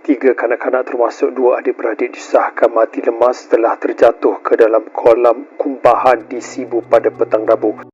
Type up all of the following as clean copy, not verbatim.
3 kanak-kanak termasuk 2 adik-beradik disahkan mati lemas setelah terjatuh ke dalam kolam kumbahan di Sibu pada petang Rabu.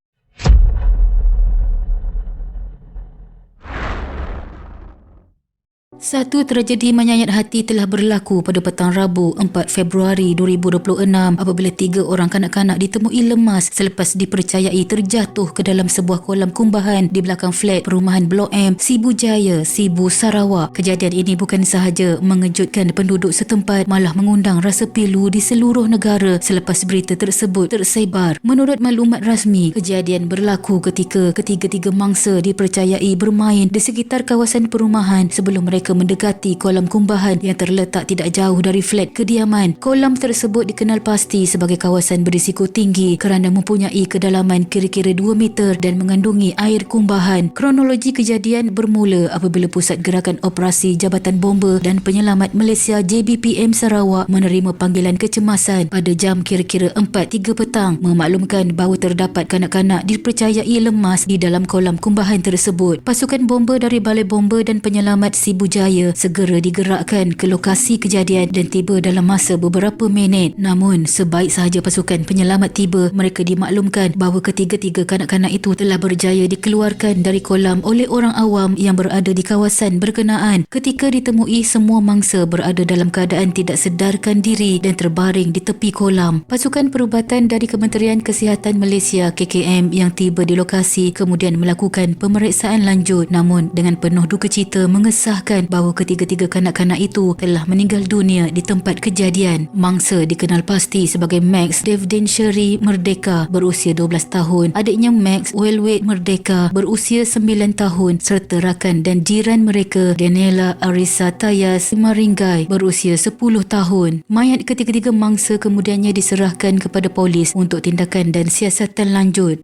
Satu tragedi menyayat hati telah berlaku pada petang Rabu 4 Februari 2026 apabila 3 orang kanak-kanak ditemui lemas selepas dipercayai terjatuh ke dalam sebuah kolam kumbahan di belakang flat perumahan Blok M, Sibu Jaya, Sibu, Sarawak. Kejadian ini bukan sahaja mengejutkan penduduk setempat, malah mengundang rasa pilu di seluruh negara selepas berita tersebut tersebar. Menurut maklumat rasmi, kejadian berlaku ketika ketiga-tiga mangsa dipercayai bermain di sekitar kawasan perumahan sebelum mereka mendekati kolam kumbahan yang terletak tidak jauh dari flat kediaman. Kolam tersebut dikenal pasti sebagai kawasan berisiko tinggi kerana mempunyai kedalaman kira-kira 2 meter dan mengandungi air kumbahan. Kronologi kejadian bermula apabila Pusat Gerakan Operasi Jabatan Bomba dan Penyelamat Malaysia JBPM Sarawak menerima panggilan kecemasan pada jam kira-kira 4.3 petang memaklumkan bahawa terdapat kanak-kanak dipercayai lemas di dalam kolam kumbahan tersebut. Pasukan bomba dari Balai Bomba dan Penyelamat Sibu Jaya segera digerakkan ke lokasi kejadian dan tiba dalam masa beberapa minit. Namun, sebaik sahaja pasukan penyelamat tiba, mereka dimaklumkan bahawa ketiga-tiga kanak-kanak itu telah berjaya dikeluarkan dari kolam oleh orang awam yang berada di kawasan berkenaan. Ketika ditemui, semua mangsa berada dalam keadaan tidak sedarkan diri dan terbaring di tepi kolam. Pasukan perubatan dari Kementerian Kesihatan Malaysia KKM yang tiba di lokasi kemudian melakukan pemeriksaan lanjut, namun dengan penuh duka cita mengesahkan bahawa ketiga-tiga kanak-kanak itu telah meninggal dunia di tempat kejadian. Mangsa dikenal pasti sebagai Max Devdin Sherry Merdeka berusia 12 tahun, adiknya Max Welwet Merdeka berusia 9 tahun serta rakan dan jiran mereka Daniela Arisa Tayas Maringgai berusia 10 tahun. Mayat ketiga-tiga mangsa kemudiannya diserahkan kepada polis untuk tindakan dan siasatan lanjut.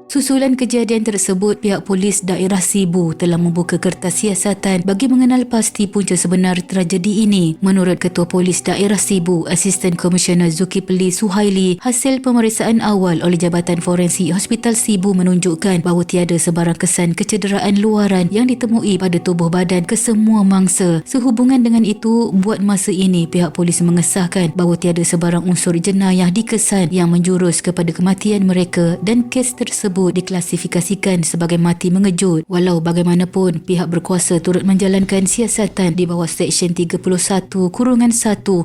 Susulan kejadian tersebut, pihak polis daerah Sibu telah membuka kertas siasatan bagi mengenal pasti punca sebenar tragedi ini. Menurut Ketua Polis Daerah Sibu, Asisten Komisioner Zulkifli Suhaili, hasil pemeriksaan awal oleh Jabatan Forensik Hospital Sibu menunjukkan bahawa tiada sebarang kesan kecederaan luaran yang ditemui pada tubuh badan kesemua mangsa. Sehubungan dengan itu, buat masa ini pihak polis mengesahkan bahawa tiada sebarang unsur jenayah dikesan yang menjurus kepada kematian mereka dan kes tersebut diklasifikasikan sebagai mati mengejut. Walau bagaimanapun, pihak berkuasa turut menjalankan siasatan di bawah Seksyen 31-1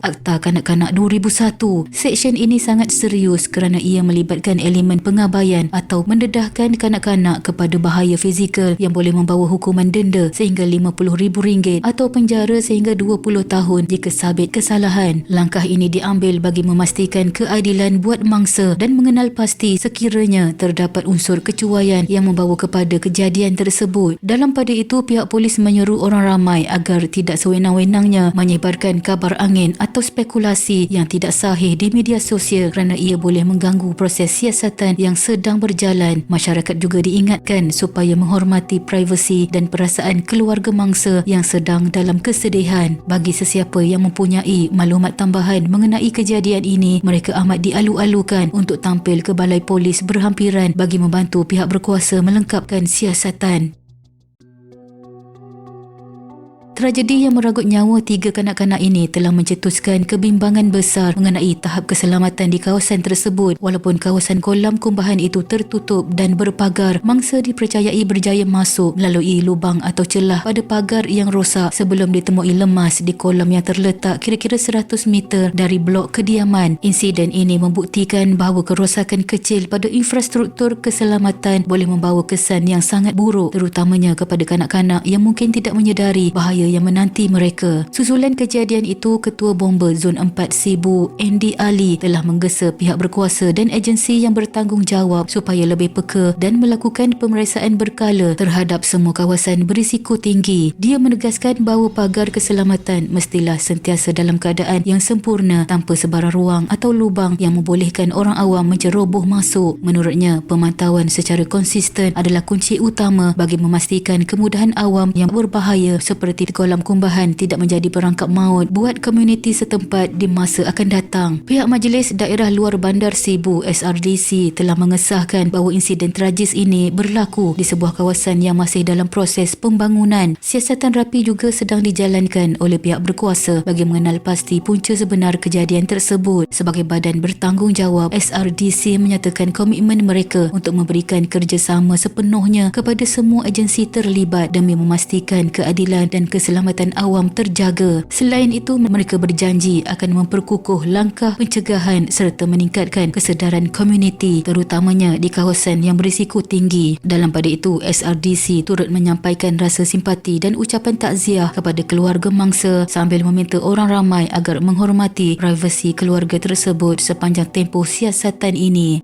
Akta Kanak-Kanak 2001. Seksyen ini sangat serius kerana ia melibatkan elemen pengabaian atau mendedahkan kanak-kanak kepada bahaya fizikal yang boleh membawa hukuman denda sehingga RM50,000 atau penjara sehingga 20 tahun jika sabit kesalahan. Langkah ini diambil bagi memastikan keadilan buat mangsa dan mengenal pasti sekiranya terdapat unsur kecuaian yang membawa kepada kejadian tersebut. Dalam pada itu, pihak polis menyeru orang ramai agar tidak sewenang-wenangnya menyebarkan kabar angin atau spekulasi yang tidak sahih di media sosial kerana ia boleh mengganggu proses siasatan yang sedang berjalan. Masyarakat juga diingatkan supaya menghormati privasi dan perasaan keluarga mangsa yang sedang dalam kesedihan. Bagi sesiapa yang mempunyai maklumat tambahan mengenai kejadian ini, mereka amat dialu-alukan untuk tampil ke balai polis berhampiran bagi membantu pihak berkuasa melengkapkan siasatan. Tragedi yang merenggut nyawa 3 kanak-kanak ini telah mencetuskan kebimbangan besar mengenai tahap keselamatan di kawasan tersebut. Walaupun kawasan kolam kumbahan itu tertutup dan berpagar, mangsa dipercayai berjaya masuk melalui lubang atau celah pada pagar yang rosak sebelum ditemui lemas di kolam yang terletak kira-kira 100 meter dari blok kediaman. Insiden ini membuktikan bahawa kerosakan kecil pada infrastruktur keselamatan boleh membawa kesan yang sangat buruk, terutamanya kepada kanak-kanak yang mungkin tidak menyedari bahaya yang menanti mereka. Susulan kejadian itu, Ketua Bomba Zon 4 Sibu Andy Ali telah menggesa pihak berkuasa dan agensi yang bertanggungjawab supaya lebih peka dan melakukan pemeriksaan berkala terhadap semua kawasan berisiko tinggi. Dia menegaskan bahawa pagar keselamatan mestilah sentiasa dalam keadaan yang sempurna tanpa sebarang ruang atau lubang yang membolehkan orang awam menceroboh masuk. Menurutnya, pemantauan secara konsisten adalah kunci utama bagi memastikan kemudahan awam yang berbahaya seperti kolam kumbahan tidak menjadi perangkap maut buat komuniti setempat di masa akan datang. Pihak Majlis Daerah Luar Bandar Sibu SRDC telah mengesahkan bahawa insiden tragis ini berlaku di sebuah kawasan yang masih dalam proses pembangunan. Siasatan rapi juga sedang dijalankan oleh pihak berkuasa bagi mengenal pasti punca sebenar kejadian tersebut. Sebagai badan bertanggungjawab, SRDC menyatakan komitmen mereka untuk memberikan kerjasama sepenuhnya kepada semua agensi terlibat demi memastikan keadilan dan keselamatan awam terjaga. Selain itu, mereka berjanji akan memperkukuh langkah pencegahan serta meningkatkan kesedaran komuniti terutamanya di kawasan yang berisiko tinggi. Dalam pada itu, SRDC turut menyampaikan rasa simpati dan ucapan takziah kepada keluarga mangsa sambil meminta orang ramai agar menghormati privasi keluarga tersebut sepanjang tempoh siasatan ini.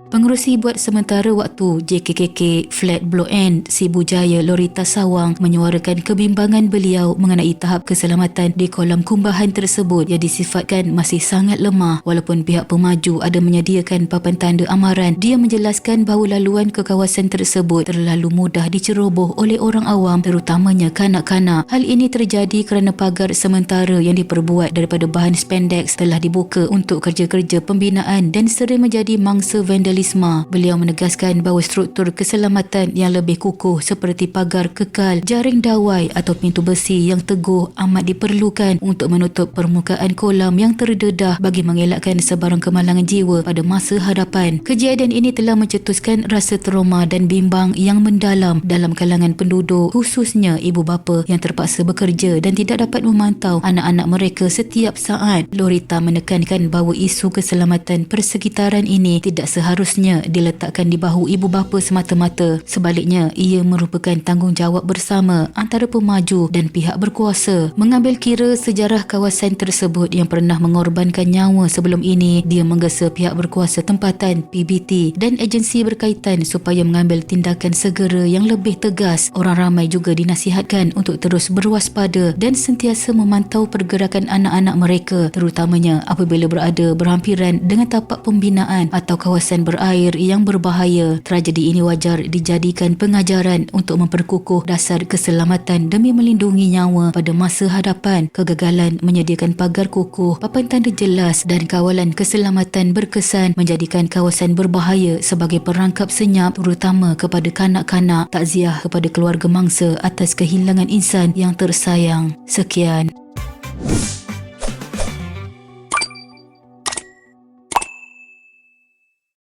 Pengerusi buat sementara waktu JKKK Flat Blok N Sibu Jaya Lorita Sawang menyuarakan kebimbangan beliau mengenai tahap keselamatan di kolam kumbahan tersebut yang disifatkan masih sangat lemah. Walaupun pihak pemaju ada menyediakan papan tanda amaran, dia menjelaskan bahawa laluan ke kawasan tersebut terlalu mudah diceroboh oleh orang awam terutamanya kanak-kanak. Hal ini terjadi kerana pagar sementara yang diperbuat daripada bahan spandex telah dibuka untuk kerja-kerja pembinaan dan sering menjadi mangsa vandalisme. Beliau menegaskan bahawa struktur keselamatan yang lebih kukuh seperti pagar kekal, jaring dawai atau pintu besi yang teguh amat diperlukan untuk menutup permukaan kolam yang terdedah bagi mengelakkan sebarang kemalangan jiwa pada masa hadapan. Kejadian ini telah mencetuskan rasa trauma dan bimbang yang mendalam dalam kalangan penduduk, khususnya ibu bapa yang terpaksa bekerja dan tidak dapat memantau anak-anak mereka setiap saat. Lorita menekankan bahawa isu keselamatan persekitaran ini tidak seharusnya diletakkan di bahu ibu bapa semata-mata. Sebaliknya, ia merupakan tanggungjawab bersama antara pemaju dan pihak berkuasa. Mengambil kira sejarah kawasan tersebut yang pernah mengorbankan nyawa sebelum ini, dia menggesa pihak berkuasa tempatan, PBT dan agensi berkaitan supaya mengambil tindakan segera yang lebih tegas. Orang ramai juga dinasihatkan untuk terus berwaspada dan sentiasa memantau pergerakan anak-anak mereka, terutamanya apabila berada berhampiran dengan tapak pembinaan atau kawasan berair yang berbahaya. Tragedi ini wajar dijadikan pengajaran untuk memperkukuh dasar keselamatan demi melindungi nyawa pada masa hadapan. Kegagalan menyediakan pagar kukuh, papan tanda jelas dan kawalan keselamatan berkesan menjadikan kawasan berbahaya sebagai perangkap senyap terutama kepada kanak-kanak. Takziah kepada keluarga mangsa atas kehilangan insan yang tersayang. Sekian.